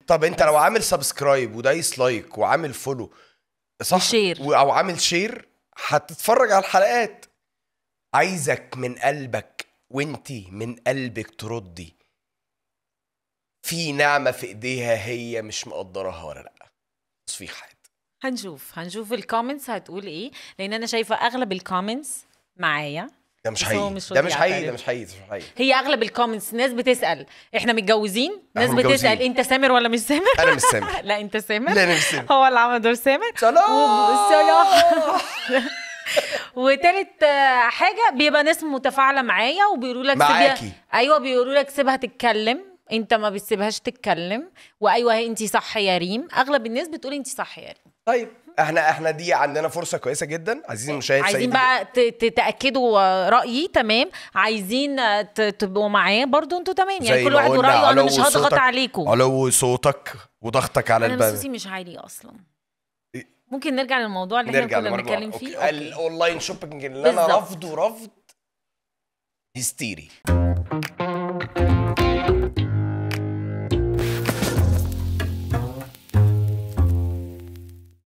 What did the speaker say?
طب انت لو عامل سبسكرايب ودايس لايك وعامل فولو صح وشير. او عامل شير هتتفرج على الحلقات. عايزك من قلبك وانتي من قلبك تردي في نعمة في ايديها هي مش مقدرها ولا لا. تصفيح حياتي. هنشوف الكومنتس هتقول ايه، لان انا شايفه اغلب الكومنتس معايا. ده مش بس هو حقيقي، مش ده راضي مش حقيقي، ده يعترف. مش حقيقي، ده مش حقيقي. هي اغلب الكومنتس ناس بتسال احنا متجوزين، ناس متجوزين. بتسال انت سامر ولا مش سامر. انا مش سامر. لا انت سامر. لا انا مش سامر. هو اللي عمل دور سامر. صلاح. وتالت حاجه بيبقى ناس متفاعله معايا وبيقولوا لك معاكي. ايوه بيقولوا لك سيبها تتكلم، انت ما بتسيبهاش تتكلم، وايوه انت صح يا ريم. اغلب الناس بتقول انت صح يا ريم. طيب احنا دي عندنا فرصه كويسه جدا. عايزين المشاهد عايزين بقى تتاكدوا رايي تمام، عايزين تبقوا معاه برضو انتوا تمام، يعني كل واحد ورايه. انا مش هضغط عليكم. علو صوتك وضغطك على انا الباب. صوتي مش عالي اصلا. ممكن نرجع للموضوع اللي احنا كنا بنتكلم فيه. الاونلاين شوبينج اللي انا رفضه رفض هستيري.